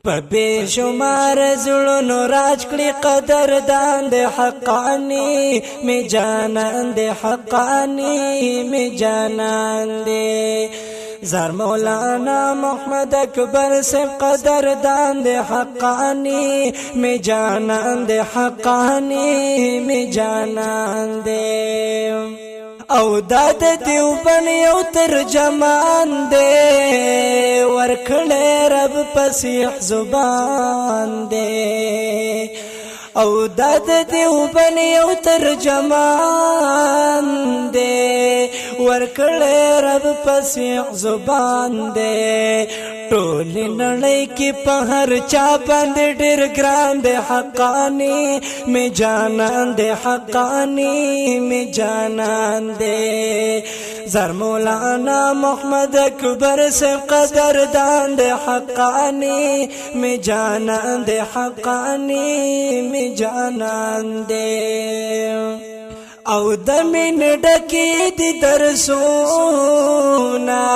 په بے شمار زړونو راج کړي قدردان د حقانی می جانان د حقانی می جانان دی زار مولانا محمد اکبر سے قدردان د حقانی می جانان د حقانی می جانان دی او داد دیوبن یو ترجمان دے ورکھڑے رب پسیح زبان دے او داد دیوبن یو ترجمان دے ورکھڑے رب پسیح زبان دے ټولې نړۍ کې په هر چا باندې ډېر ګران دی حقانی می جانان دی حقانی می جانان دی زار مولانا محمد اکبر سے قدردان دی حقانی می جانان دی حقانی می جانان دی او د مين ډکې دي درسونه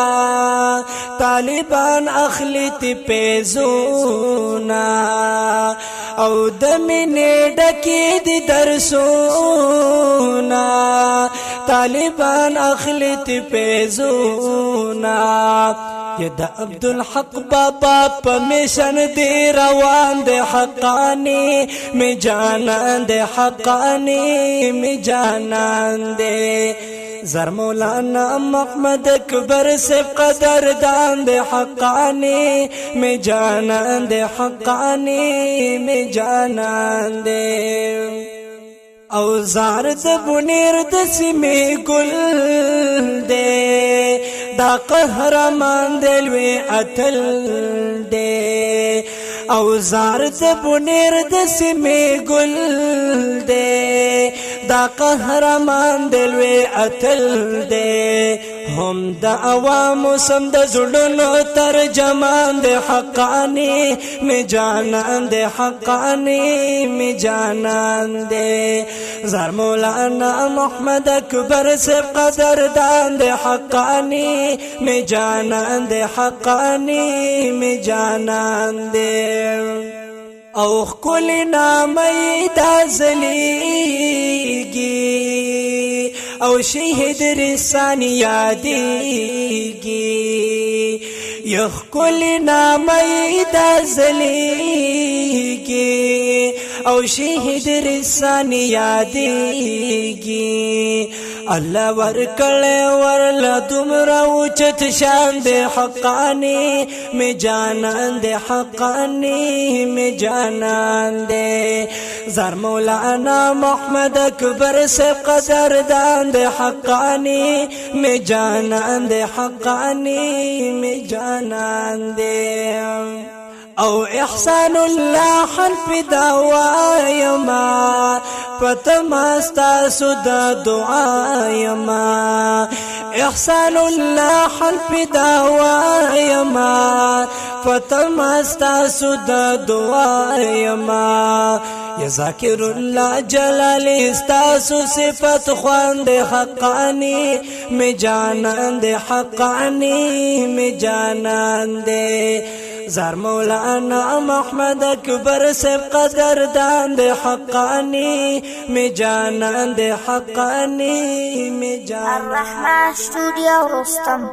طالبان اخلي تی پیزونه او د مين ډکې دي درسونه طالبان اخلي تی پیزونه یا دا عبدالحق بابا پا میشن دی روان دی حقانی می جانان دی حقانی می جانان دی زار مولانا محمد اکبر سے قدردان دی حقانی می جانان دی حقانی می جانان دی او زار د بنیر د سیمې ګل دی دا قهرمان دلوی اتل دے او زار د بنیر د سیمې ګل دے دا قهرمان دلوی اتل دے هم د عوامو سم د زړونو ترجمان د حقانی می جانان د حقانی می جانان دے زار مولانا محمد اکبر سے قدردان د حقانی می جانان د حقانی می جانان دے او خکل نامی دا زلیگی او شهید رسانی یادیگی یخکل نامی دا زلیگی او شهید رسانی یادیگی اللہ ورکڑے ورلا دمرا اوچت شان دے حقانی می جانان دے حقانی می جانان دے زار مولانا محمد اکبر سے قدردان دے حقانی می جانان دے حقانی می جانان دے او احسان اللہ حنف دعوائما فتماستا سدا دعائما احسان اللہ حنف دعوائما فتماستا سدا دعائما یا ذاکر اللہ جلالی استاسو صفت خوان دے حقانی می جانان دے حقانی می جانان دے زار مولانا محمد اکبر سے قدردان دے حقانی می جانان دے حقانی می جانان الرحمن اسٹوڈیو رستم